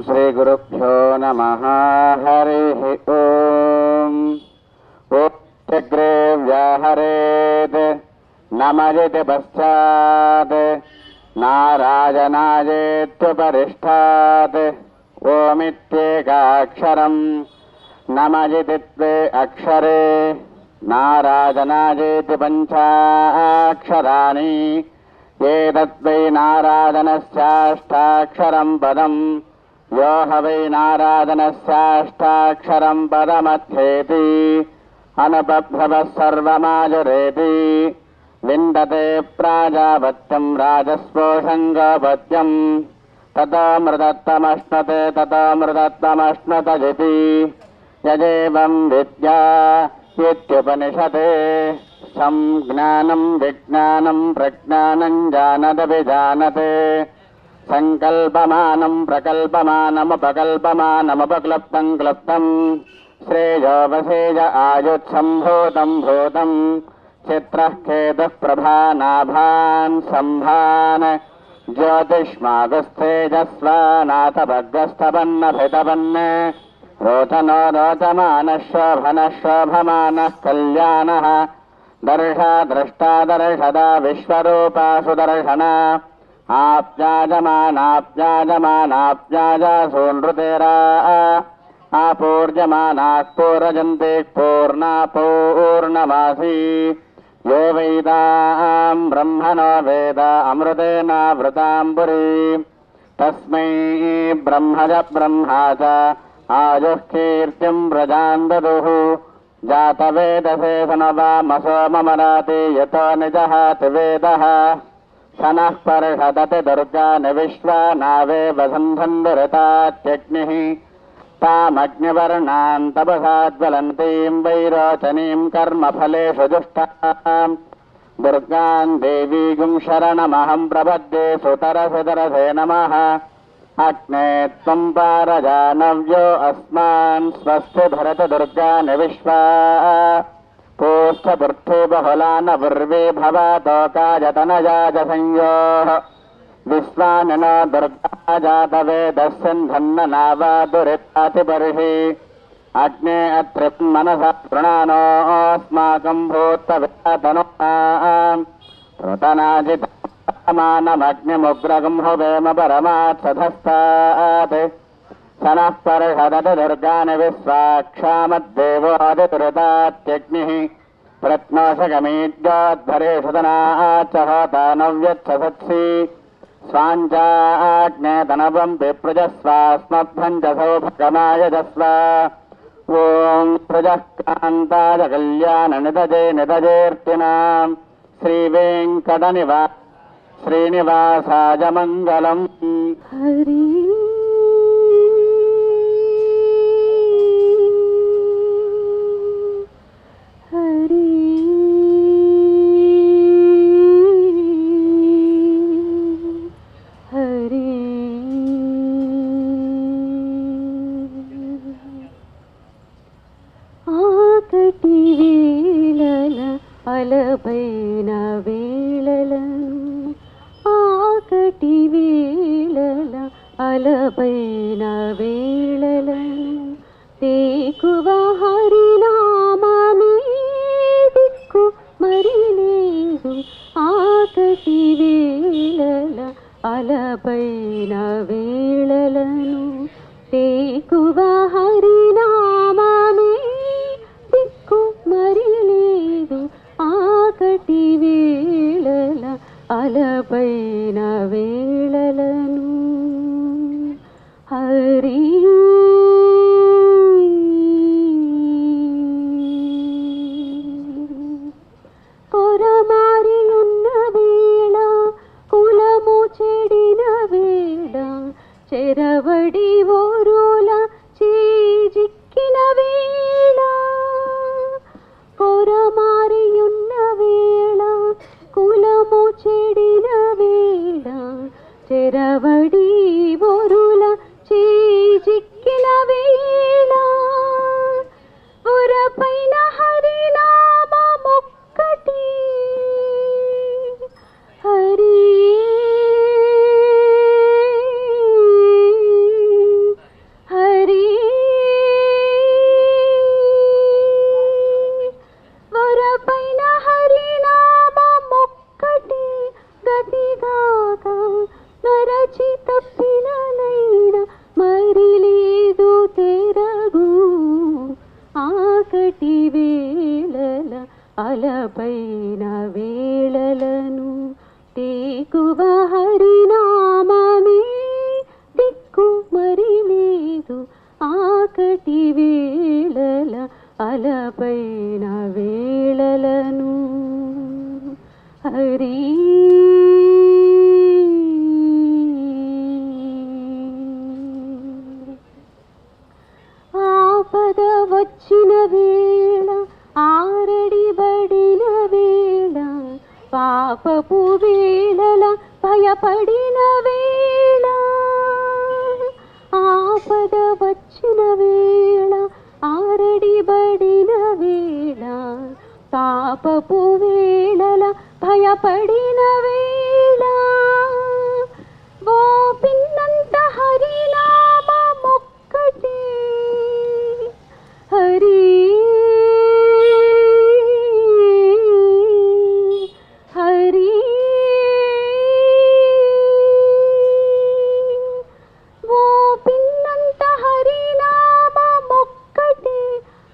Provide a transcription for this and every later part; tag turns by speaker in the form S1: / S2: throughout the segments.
S1: श्रीगुरुभ्यो नमः। हरिः ओम्। ओत्यग्रे व्याहरेत् नमजिति पश्चात् नारायणायेत्युपरिष्ठात् ओमित्येकाक्षरम् नमजिति द्वे अक्षरे नारायणायेति पञ्चाक्षराणि एतद्वै नारायणस्याष्टाक्षरं पदम् यो ह वै नारायणस्याष्टाक्षरं पदमध्येति अनुपभ्रवः सर्वमाजुरेति विन्दते प्राजापत्यं राजस्पोषं गोपत्यं ततो मृतत्वमश्नुते ततो मृतत्वमश्नुतजिति यदेवं विद्या इत्युपनिषते संज्ञानं विज्ञानं प्रज्ञानं जानदभिजानते संकल्पमानं प्रकल्पमानमुपकल्पमानमुपक्लुप्तं क्लुप्तं श्रेयोपसेज आयुत्सम्भूतं भूतं चित्रः केतुः प्रभानाभान् सम्भान् ज्योतिष्मागुस्तेजस्वानाथभग्रस्तपन्नभितपन् रोचनो रोचमानः शोभनः शोभमानः कल्याणः दर्शा द्रष्टा दर्शदा विश्वरूपा सुदर्शना आप्याजमानाप्याजमानाप्याजासूनृतेरा आपूर्जमानाः पूरजन्ते पूर्णा पूर्णमासी यो वेदां ब्रह्मणो वेद अमृतेनावृताम्बुरी तस्मै ब्रह्मज ब्रह्मा च आयुः कीर्तिं व्रजां ददुः जातवेदसे सनवामसो ममराति यतो निजः वेदः सनः पर्षदति दुर्गानि विश्वा नावे वसन्धन्दुरतात्यग्निः तामग्निवर्णान् तपसाज्वलन्तीं वैरोचनीं कर्मफलेषु जुष्टां दुर्गां देवीगुं शरणमहं प्रपद्ये सुतरसुतरसे नमः अग्ने त्वं पारजानव्यो अस्मान् स्वस्ति भरत दुर्गानि विश्वा पूष्ठपुर्थे बहुलान पूर्वे भवतोकायतनजाज संयोः विश्वानि न दुर्गा जातवेदस्यन्धन्ननावादुरितातिबर्हि अग्ने अत्रिं मनसा तृणानोऽस्माकं भूत्तवितनोः प्रतनाजित मानमग्निमुग्रगं हुवेम परमात्सधस्तात् सनः पर्षदति दुर्गानि विश्वाक्षामद्देवोऽदितुरतात्यग्निः प्रत्नोषगमीड्योद्धरेषु तनाच्च होतानव्यच्छसत्सि स्वाञ्चाग्नेतनवं विप्रजस्वास्मभ्यं च सौभगमायजस्व ॐ प्रजः कान्ताय कल्याणनिधजे निधजेऽर्तिनां श्रीवेङ्कटनिवास श्रीनिवासाय मङ्गलम्।
S2: हरि हरि हरि आकटि वेळల అలపైన వేళలను ఆకటి వేళల అలపైన వేళలను తేకువ హరినామమే దిక్కు మరి లేదు ఆకటి వేళల అలపైన వేళలను తేకువ హరినామమే దిక్కు మరి లేదు ఆకటి వేళల అలపైన వేళలను హరి కొరమారి ఉన్న వేళ కులము చెడిన వేళ చెరవడి ఓరుల చీజిక్కిన వేళ కొరమారి ఉన్న వేళ కులము చెడిన వేళ చెరవడి ఓరుల చీజిక్కిన వేళ ఉరపైన హరినామమొక్కటి హరి లేదు ఆకటి వేళల అలపైన వేళలను హరి ఆపద వచ్చిన వేళ ఆరడిబడిన వేళ పాపపు వేళల భయపడిన వేళ ఆపద వచ్చిన వేళ ఆరడిబడిన వేళ పాపపు వేళల భయపడిన వేళ ఓ పిన్నంత హరినామమొక్కటి హరి హరి ఓ పిన్నంత హరినామమొక్కటి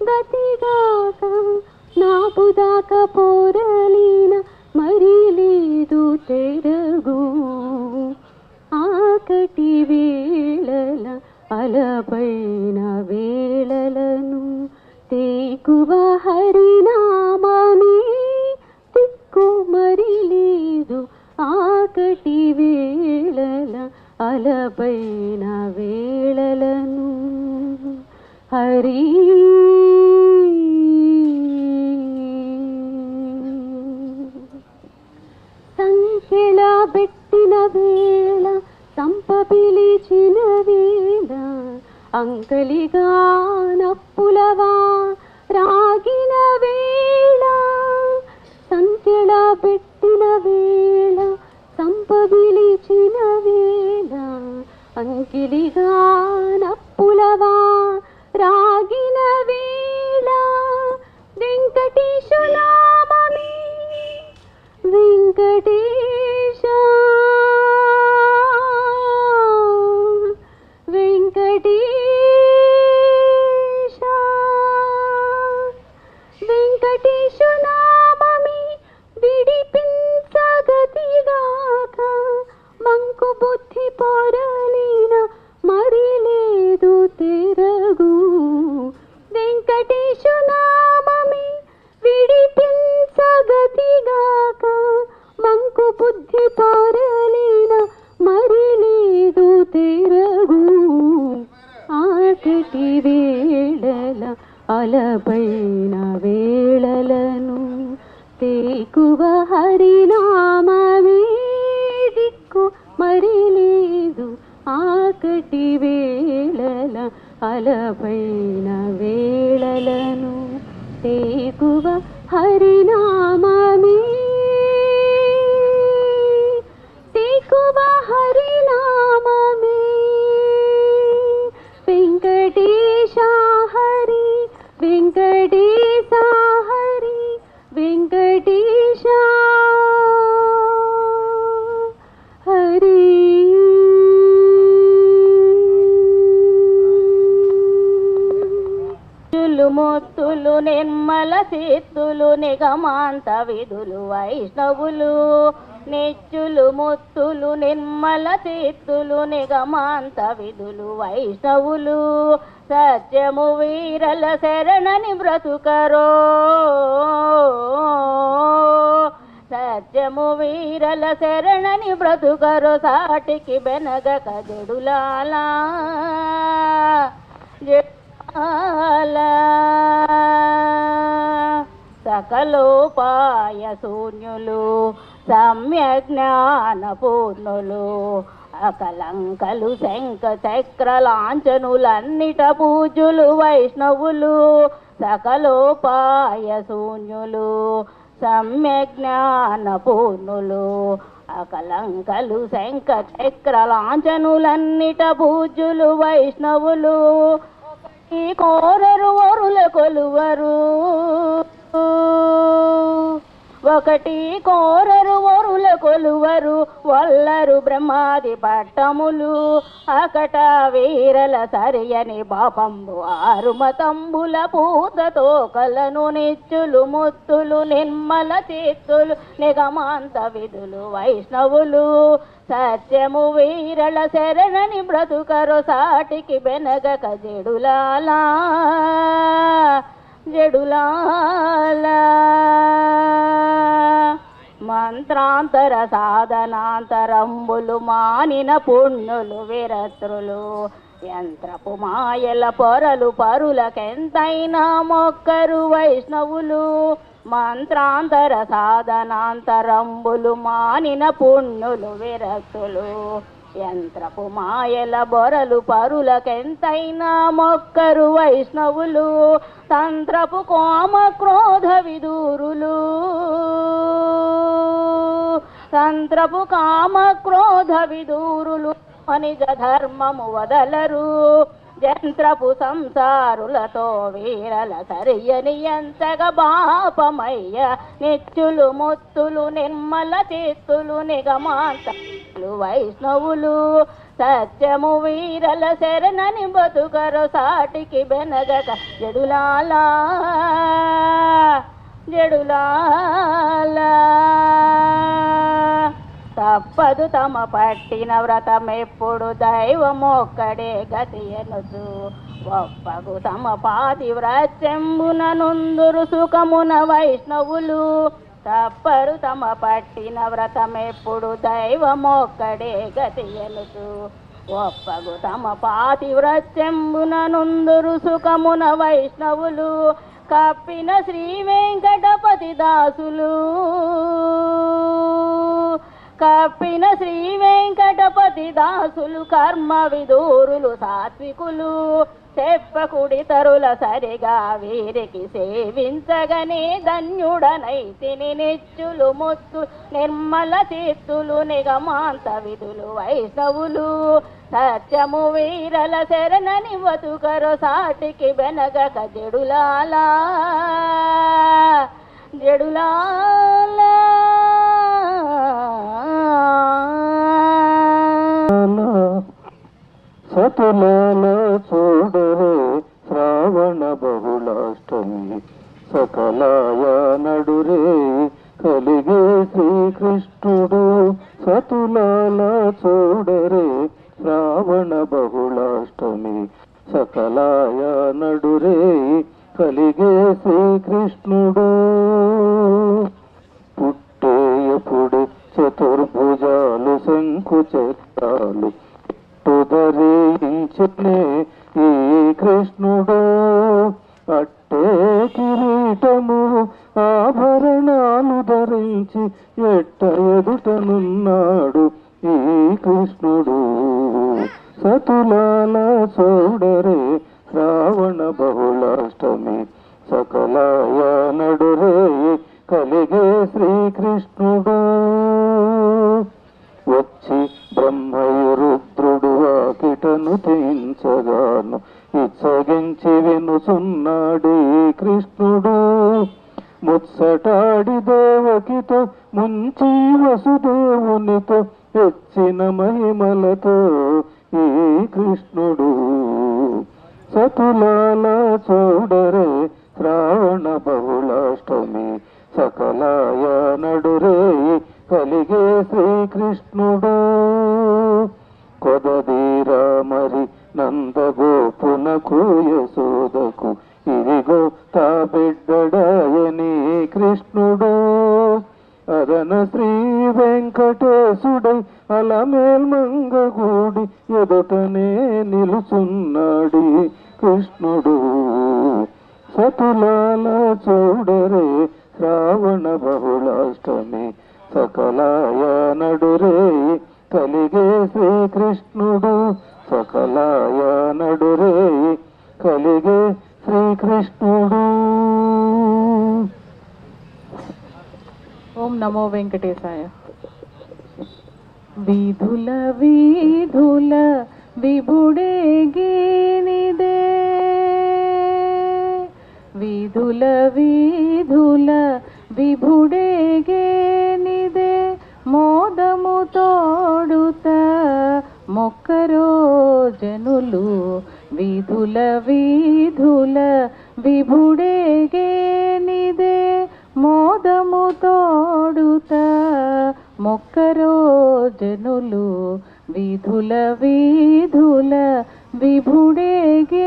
S2: గతిగాక నాపుదాక పోరలీన మరి లేదు తెరగు ఆకటి వేళల అలపైన వేళలను తేకువ హరినామమే దిక్కు మరి లేదు ఆకటి వేళల అలపైన వేళలను హరి సంఖ్యల పెట్టిన వేళ సంప పిలిచిన వేళ అంకలిగా నప్పులవా రాగిన వేళ సంఖ్యల పెట్టిన వేళ సంప పిలిచిన వేళ అంకిలిగా నప్పులవా రాగిన వేళ వెంకటేశునామమే వెంకటేశ వెంకటేశ వెంకటేశునామమే విడిపించగతిగాక మంకు బుద్ధి పొరలిన మరి లేదు తెరగు వెంకటేశునామమే విడిపించగతిగాక మంకు బుద్ధి పొరలిన మరి లేదు తెరగు ఆకటి వేళల అలపైన వేళలను తేకువ హరినామమే దిక్కు మరి లేదు ఆకటి వేళల అలపైన వేళలను తేకువ హరినామమే తేకువ హరినామమే వెంకటేశ హరి వెంకటేశ హరి వెంకటేశ హరి
S3: మొత్తులు నిర్మల సిద్ధులు నిగమాంత విధులు వైష్ణవులు నెచ్చులు ముత్తులు నిర్మల సిద్ధులు నిగమాంత విధులు వైష్ణవులు సత్యము వీరల శరణని బ్రతుకరో సత్యము వీరల శరణని బ్రతుకరో సాటికి బెనగక జడులాలా సకలోపాయ శూన్యులు సమ్యజ్ఞాన పూర్ణులు అకలంకలు శంఖ చక్ర లాంఛనులన్నిట పూజులు వైష్ణవులు సకలోపాయ శూన్యులు సమ్యజ్ఞాన పూర్ణులు అకలంకలు శంఖ చక్ర లాంఛనులన్నిట పూజులు వైష్ణవులు ఈ కోరరు వరుల కొలువరు ఒకటి కోరరు వరుల కొలువరు వల్లరు బ్రహ్మాది పట్టములు అకట వీరల సరియని పాపంబు ఆరు మతంబుల పూతతో కలను నిచ్చులు ముత్తులు నిర్మల చేతులు నిగమాంత విధులు వైష్ణవులు సత్యము వీరల శరణని బ్రతుకరు సాటికి బెనగక జడులాలా జడులాలా మంత్రాంతర సాధనాంతరంబులు మానిన పుణ్యులు విరత్రులు యంత్రపు మాయల పొరలు పరులకెంతైనా మొక్కరు వైష్ణవులు మంత్రాంతర సాధనాంతరంబులు మానిన పుణ్యులు విరక్తులు యంత్రపు మాయల బొరలు పరులకెంతైనా మొక్కరు వైష్ణవులు తంత్రపు కోమ క్రోధ విదూరులు తంత్రపు కామ క్రోధ విదూరులు నిజ ధర్మము వదలరు జంత్రపు సంసారులతో వీరల సరియని ఎంతగా బాపమయ్య నిచ్చులు ముత్తులు నిర్మల చేతులు నిగమాంతలు వైష్ణవులు సత్యము వీరల శరణని బతుకరు సాటికి బెనగక జడులాలా జడులాలా తప్పదు తమ పట్టిన వ్రతమెప్పుడు దైవమొక్కడే గతి ఎనుచు ఒప్పగు తమ పాతివ్రత్యంబున నుందురు సుఖమున వైష్ణవులు తప్పరు తమ పట్టిన వ్రతమెప్పుడు దైవమొక్కడే గతి ఎనుచు ఒప్పగు తమ పాతివ్రత్యంబున నుందురు సుఖమున వైష్ణవులు కప్పిన శ్రీ వెంకటపతి దాసులు కప్పిన శ్రీ వెంకటపతి దాసులు కర్మ విదూరులు సాత్వికులు చెప్పకుడి తరుల సరిగా వీరికి సేవించగనే ధన్యుడనైతిని నిచ్చులు ముత్తు నిర్మల చిత్తులు నిగమాంత విధులు వైష్ణవులు సత్యము వీరల శరణని బతుకరు సాటికి బెనగక జడులాలా జడులాలా
S1: సతులాల చూడరే శ్రావణ బహుళాష్టమి సకలాయ నడురే కలిగే శ్రీకృష్ణుడు సతులాల చూడరే శ్రావణ బహుళాష్టమి సకలాయ నడురే కలిగే శ్రీకృష్ణుడు పుట్టేయపుడి చతుర్భుజాలు శంకు చక్రాలు ధరించనే ఈ కృష్ణుడు అట్టే కిరీటము ఆభరణాలు ధరించి ఎట్ట ఎదుటనున్నాడు ఈ కృష్ణుడు సతులాల చూడరే శ్రావణ బహుళాష్టమి సకలాయ నడురే కలిగే శ్రీకృష్ణుడు వచ్చి బ్రహ్మయు రుద్రుడు వాకిటను తెంచగాను ఇచ్చగించి వినుచున్నాడు కృష్ణుడు ముత్సటాడి దేవకితో ముంచి వసుదేవునితో తెచ్చిన మహిమలతో ఈ కృష్ణుడు సతులాల చూడరే శ్రావణ బహుళాష్టమి సకలాయ నడురే కలిగే శ్రీకృష్ణుడు కొదదీరా మరి నందగోపునకు యశోదకు ఇదిగో తా బిడ్డడాయని కృష్ణుడు అదన శ్రీ వెంకటేశుడై అలమేల్మంగగూడి ఎదుటనే నిలుచున్నాడు కృష్ణుడు సతులాల చూడరే శ్రావణ బహుళాష్టమి సకలాయ నడురే కలిగే శ్రీకృష్ణుడు సకలాయ నడురే కలిగే శ్రీకృష్ణుడు.
S2: ఓం నమో వెంకటేశాయ. వీధుల వీధుల విభుడే గీనిదే వీధుల వీధుల విభుడే మొక్కరో జనులు వీధుల వీధుల విభుడేగేనిదే మోదము తోడుత మొక్కరో జనులు వీధుల వీధుల విభుడేగేనిదే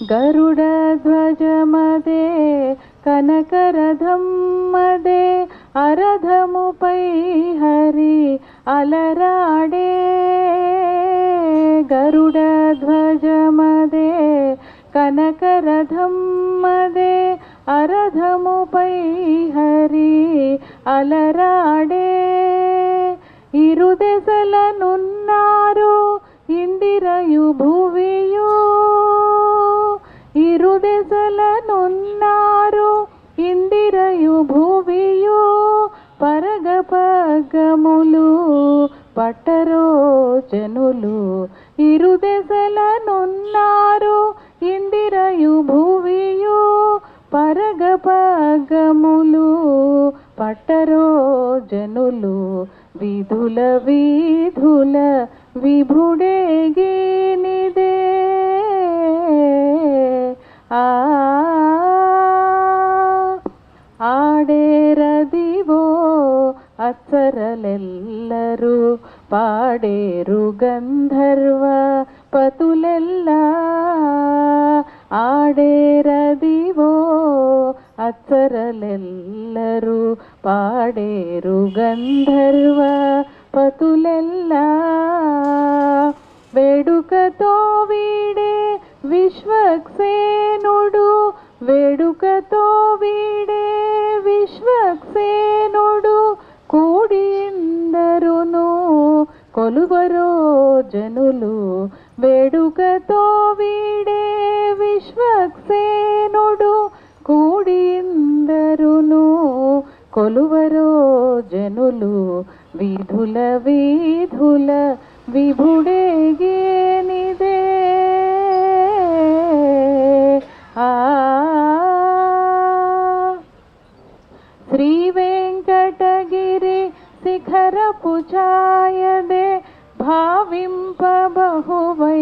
S2: గరుడ ధ్వజమదే కనకరథమ్మదే అరథముపై హరి అలరాడే గరుడ ధ్వజమదే కనకరథమ్మదే అరథముపై హరి అలరాడే ఇరుదెసలనున్నారు ఇందిరయు భువియు ఇరుదెసలనున్నారు ఇందిరయు భువియు పరగపగములు పట్టరో జనులు ఇరుదెసలనున్నారు ఇందిరయు భువియు పరగపగములు పట్టరో జనులు వీధుల వీధుల విభుడేగేనిదే ఆడేరదివో అచ్చరలెల్లరు పాడేరు గంధర్వ పతులెల్లా ఆడేరదివో అచ్చరలెల్లరు పాడేరు గంధర్వ పతులెల్లా వేడుకతో వీడే విశ్వక్సేనుడు వేడుకతో వీడే విశ్వక్సేనుడు కూడి ఇందరును కొలువరో జనులు వేడుకతో వీడే విశ్వక్సేనుడు కూడి ఇందరును కొలువరో జనులు వీధుల వీధుల విభుడేగేనిదే శ్రీ వెంకటగిరి శిఖరపు ఛాయదే భావింప బహువైభవములివే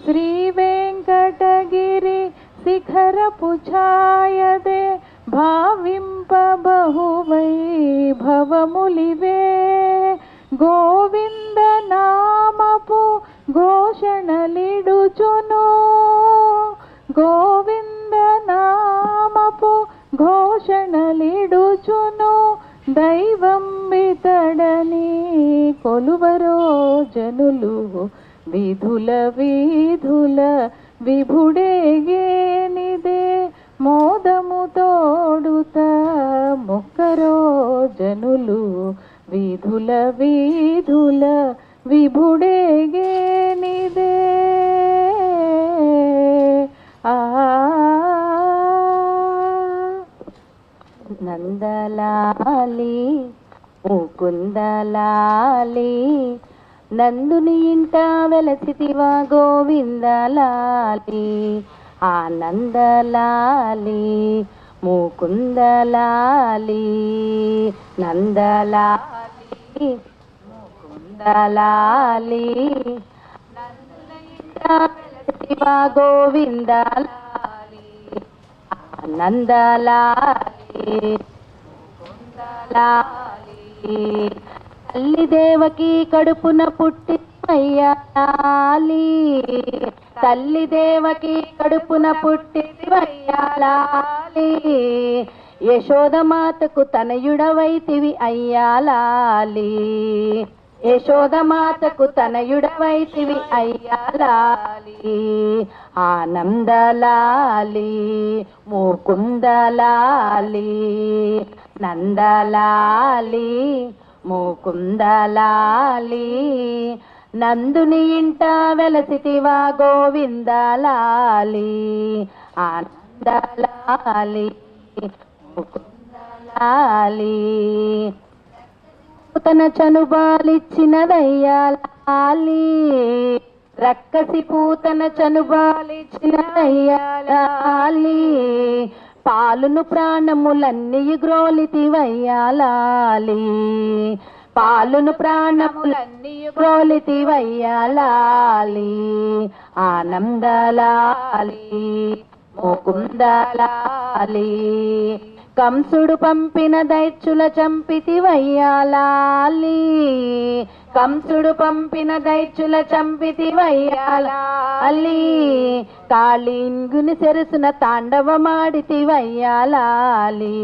S2: శ్రీ వెంకటగిరి శిఖరపు ఛాయదే భావింప బహువైభవములివే గోవింద నామపు ఘోషణలిడుచును గోవింద నామపు ఘోషణలిడుచును దైవం వితడని కొలువరో జనులు వీధుల వీధుల విభుడేగేనిదే మోదము తోడుత మొక్కరో జనులు వీధుల వీధుల విభుడేగేనిదే
S3: నందలాలి ముకుందలాలి నందుని ఇంట వెలసితివా గోవిందలాలి ఆనందలాలి ముకుందలాలి నందలాలి ముకుందలాలి నందుని ఇంట వెలసితివా గోవిందలాలి ఆనందలాలి ముకుందలాలి తల్లి దేవకి కడుపున పుట్టి వయ్యాలి తల్లి దేవకి కడుపున పుట్టి వయ్యాలి యశోదమాతకు తనయుడవైతివి అయ్యాలాలి యశోదమాతకు తనయుడవైతివి అయ్యాలాలి ఆనందలాలి ముకుందలాలి నందలాలి ముకుందలాలి నందుని ఇంట వెలసితివా గోవిందలాలి ఆనందలాలి ముకుందలాలి తన చనుబాలిచ్చినదయ్యాలి రక్కసి పూతన చనుబాలిచిన వయ్యాలాలి పాలును ప్రాణములన్నీ గ్రోలితివయ్యాలాలి పాలును ప్రాణములన్నీ గ్రోలితివయ్యాలాలి ఆనందలాలి ముకుందలాలి కంసుడు పంపిన దైత్యుల చంపితివయ్యాలాలి కంసుడు పంపిన దైత్యుల చంపితివయ్యాలాలి కాళింగుని సెరసున తాండవమాడితివయ్యాలాలి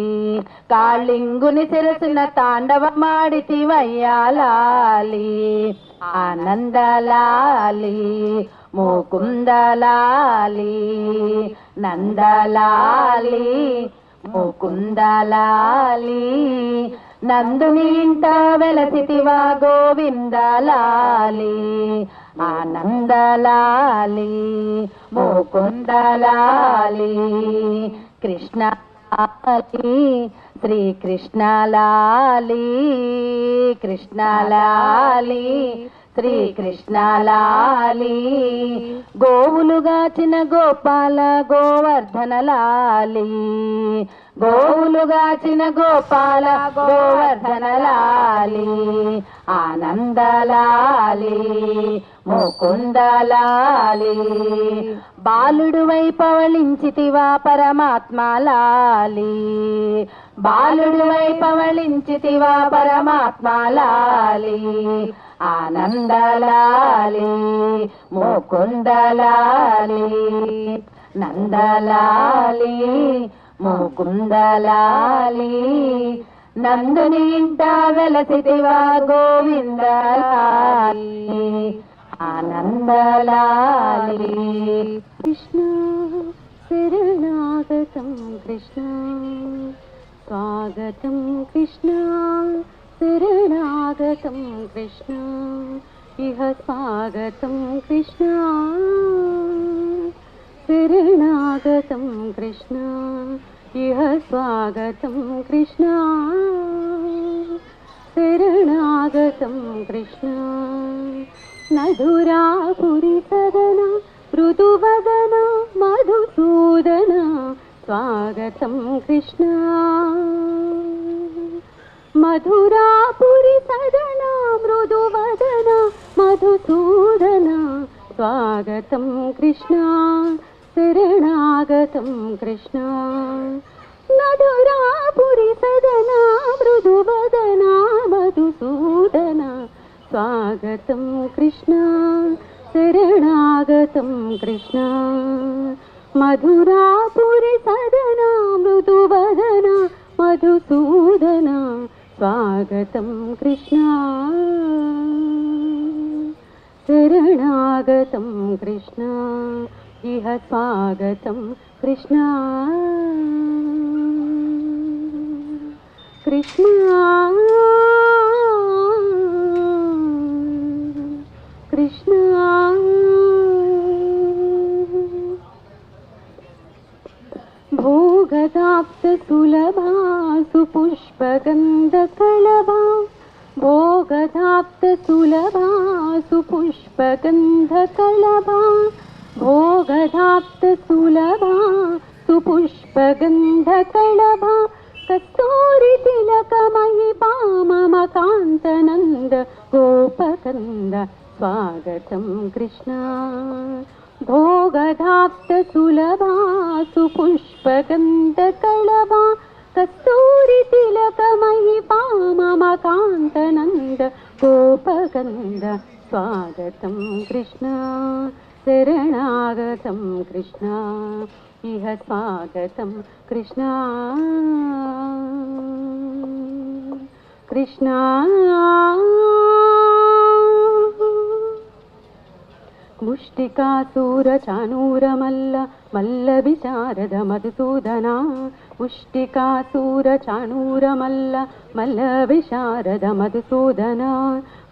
S3: కాళింగుని సెరసున తాండవమాడితివయ్యాలాలి ఆనందలాలి ముకుందలాలి నందలాలి ముకుందలాలి నందుని ఇంట వెలసితివా గోవిందలాలి ఆనందలాలి ముకుందలాలి కృష్ణలాలి శ్రీకృష్ణలాలి కృష్ణలాలి శ్రీకృష్ణలాలి గోవులుగాచిన గోపాల గోవర్ధనలాలి గోవులుగాచిన గోపాల గోవర్ధనలాలి ఆనందలాలి ముకుందలాలి బాలుడు వై పవళించితివా పరమాత్మలాలి బాలుడు వై పవళించితివా పరమాత్మలాలి ఆనందలాలి ముకుందలాలి నందలాలి ముకుందలాలి నందుని ఇంట వెలసితివా గోవిందలాలి ఆనందలాలి
S2: కృష్ణ శరణాగతం కృష్ణ స్వాగతం కృష్ణ శరణాగతం కృష్ణ ఇహ స్వాగతం కృష్ణ శరణాగతం కృష్ణ ఇహ స్వాగతం కృష్ణ శరణాగతం కృష్ణ మధురాపురి సదన మృదువదన మధుసూదన స్వాగతం కృష్ణ మధురాపురి సదన మృదువదన మధుసూదన స్వాగతం కృష్ణ శరణాగతం కృష్ణ మధురాపురి సదన మృదువదన మధుసూదన స్వాగతం కృష్ణ శరణాగతం కృష్ణ మధురాపురి సదన మృదువదన మధుసూదన స్వాగతం కృష్ణ శరణాగతం కృష్ణ ఇహ స్వాగతం కృష్ణ కృష్ణ కృష్ణ భోగదాప్త సులభా సుపుష్పగంధకళభా భోగదాప్త సులభా సుపుష్పగంధకళభా భోగదాప్త సులభా సుపుష్పగంధకళభా కస్తూరి తిలకమయి పామమకాంతనంద గోపకంద స్వాగతం కృష్ణ భోగదాప్త సులభా సుపుష్పగంధకళభా కస్తూరి తిలకమయి పామమకాంతనంద గోపకంద స్వాగతం కృష్ణ శరణాగతం కృష్ణ ఇహ స్వాగతం కృష్ణ కృష్ణ ముష్టికాసూర చాణూరమల్ల మల్ల విశారద మధుసూదన ముష్టికాసూర చాణూరమల్ల మల్ల విశారద మధుసూదన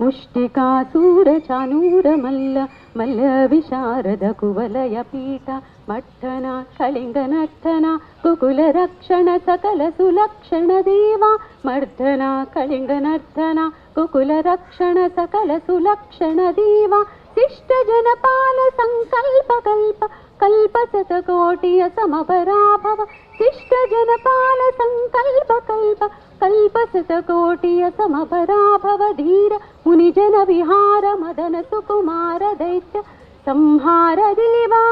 S2: ముష్టికాసూర చాణూరమల్ల మల్ల విశారద కువలయ పీఠ మట్టన కళింగ నర్తన కుకుల రక్షణ సకల సులక్షణ దేవా మర్దన కళింగ నర్తన కుకుల రక్షణ సకల సులక్షణ దేవా శిష్ట జనపాల సంకల్ప కల్ప కల్ప శతకోటియ సమపరాభవ శిష్ట జనపాల సంకల్ప కల్ప కల్ప శతకోటియ సమపరాభవ ధీర మునిజన విహార మదన సుకుమార దైత్య సంహార దేవా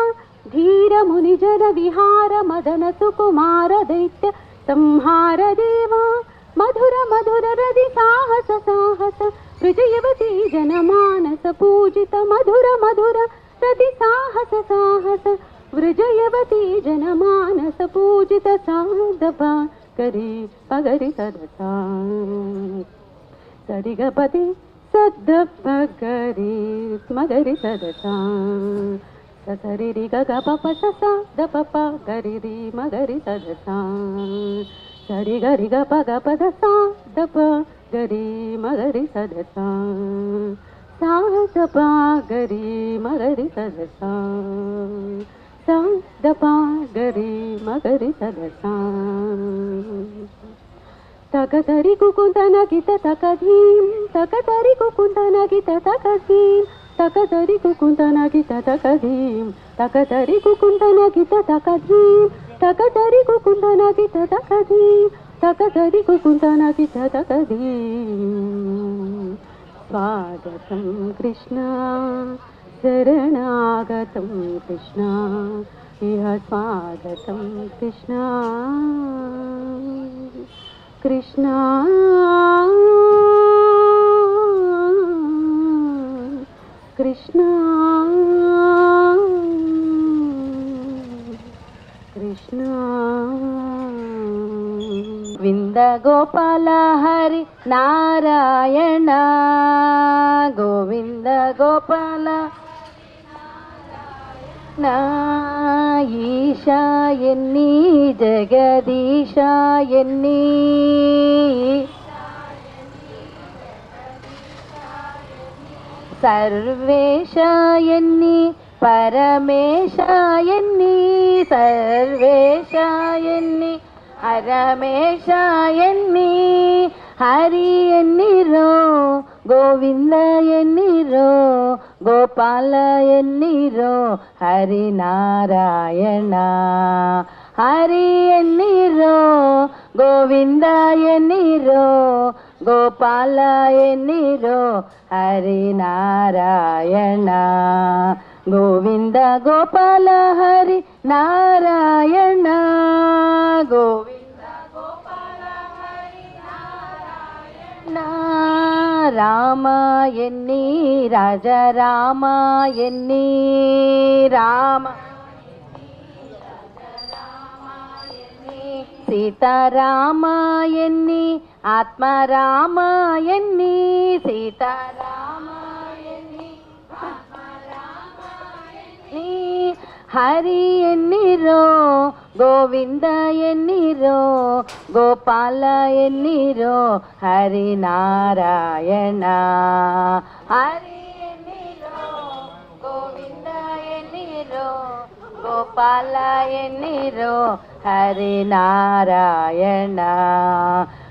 S2: ధీర మునిజన విహార మదన సుకుమార దైత్య సంహార దేవా మధుర మధుర రది సాహస సాహస విజయవతి జనమానస పూజిత మధుర మధుర రది సాహస సాహస విజయవతి జనమానస పూజిత సాధప కరి పగరి సదసా సరిగపతి సద్దప గరి మగరి సదసా సరి రి గ పప స దప గరి రి మగరి సదసా సరి గరి గ ప గ పద సా దప గరి మగరి సదసా సా దప గరి మగరి సదసా సా దప గరి మగరి సదసా తకతరి కుకుందన గిత తకధీం తకతరి కుకుందన గిత తకధీం తకతరి కుకుందన గిత తకధీం తకతరి కుకుందన గిత తకధీం తకతరి కుకుందన గిత తకధీం తకతరి కుకుందన గిత తకధీం స్వాగతం కృష్ణ శరణాగతం కృష్ణ ఇహ స్వాగతం కృష్ణ కృష్ణ కృష్ణ కృష్ణ
S3: వింద గోపాల హరి నారాయణ గోవింద గోపాల నా ఈశా ఎన్ని జగదీశా ఎన్ని సర్వేశ ఎన్ని పరమేశ ఎన్ని సర్వేశ ఎన్ని పరమేశ ఎన్ని హరి ఎన్నిరో గోవింద ఎన్నిరో గోపాల ఎన్నిరో హరి నారాయణ హరి ఎన్నిరో గోవింద ఎన్నిరో గోపాల ఎన్నిరో హరి నారాయణ గోవింద గోపాల హరి నారాయణ గోవింద రామ ఎన్ని రాజ రామ ఎన్ని రామ సీతారామ ఎన్ని ఆత్మరామ ఎన్ని సీతారామ ఎన్ని హరి ఎన్నిరో గోవింద ఎన్నిరో గోపాల ఎన్నిరో హరి నారాయణ హరి ఎన్నిరో గోవింద ఎన్నిరో గోపాల ఎన్నిరో హరి నారాయణ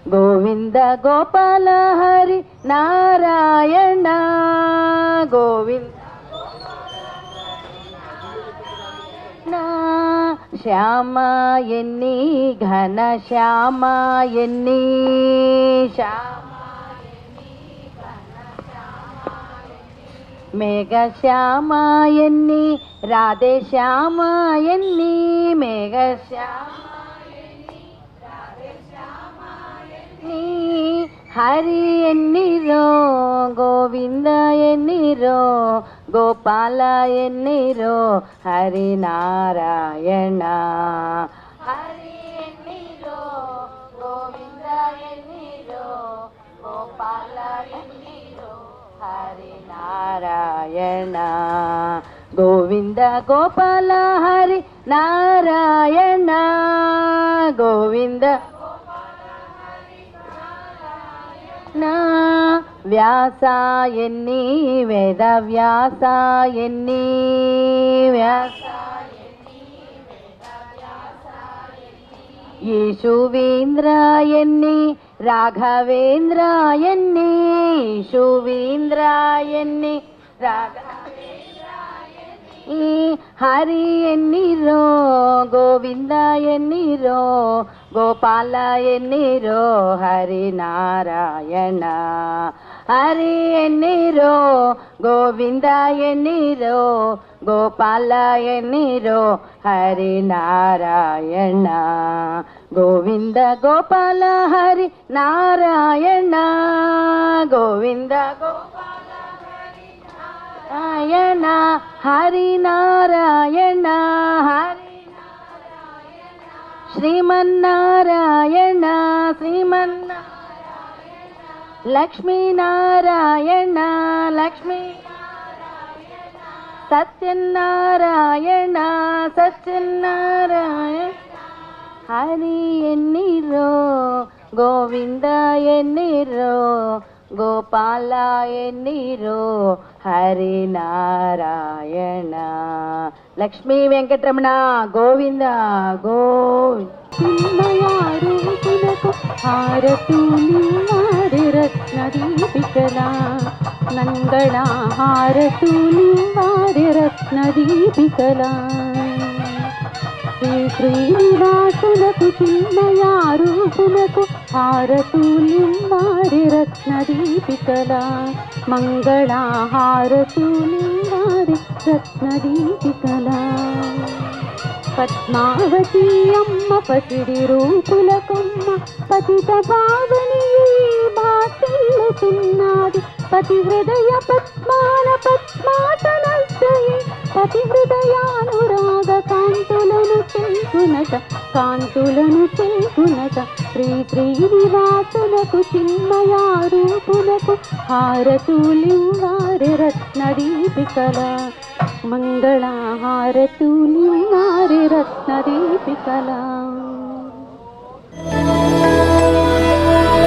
S3: గోవింద గోపాల హరి నారాయణ గోవింద శ్యామ ఎన్ని ఘన శ్యామ ఎన్ని మేఘ శ్యామ ఎన్ని రాధే శ్యామ ఎన్ని మేఘ శ్యామ హరి ఎన్నిరో గోవింద ఎన్నిరో గోపాల ఎన్నిరో హరి నారాయణ హరి ఎన్నిరో గోవింద ఎన్నిరో గోపాల ఎన్నిరో హరి నారాయణ గోవింద గోపాల హరి నారాయణ గోవింద నా వ్యాస ఎన్ని వేద వ్యాస ఎన్ని వ్యాస యేషువీంద్ర ఎన్ని రాఘవేంద్ర ఎన్ని యేషువీంద్ర ఎన్ని రాఘవేంద్ర హరి ఎన్నిరో గోవింద ఎన్నిరో గోపాల ఎన్నిరో హరి నారాయణ హరి ఎన్నిరో గోవింద ఎన్నిరో గోపాల ఎన్నిరో హరి నారాయణ గోవింద గోపాల హరి నారాయణ గోవింద గోపాల నారాయణ హరి నారాయణ హరి శ్రీమన్నారాయణ శ్రీమన్నారాయణ లక్ష్మీనారాయణ లక్ష్మీ సత్యనారాయణ సత్యనారాయణ హరి ఎన్నిరో గోవింద ఎన్నిరో గోపాల ఎన్నిరో హరి నారాయణ లక్ష్మీ వెంకటరమణ గోవింద
S2: చిన్మయారూపునకు హారతులివ్వారి రత్నదీపికలా నంగళ హారతులివ్వారి రత్నదీపికలా శ్రీ శ్రీనివాసులకు చిన్మయారూపునకు హారతులివ్వారి రత్నదీపికలా మంగళ హారతులివ్వారి రత్నదీపికలా పద్మావతి అమ్మ పసిడి రూపులకమ్మ పతిత పావని భాషిల్లుతున్నది పతి హృదయ పద్మాల పద్మాసనశ్రయి పతి హృదయానురాగ కాంతులను చేకునట శ్రీ శ్రీనివాసులకు చిన్మయారూపులకు హారతులివ్వారి రత్నదీపికలా మంగళ హారతులివ్వారి రత్నదీపికలా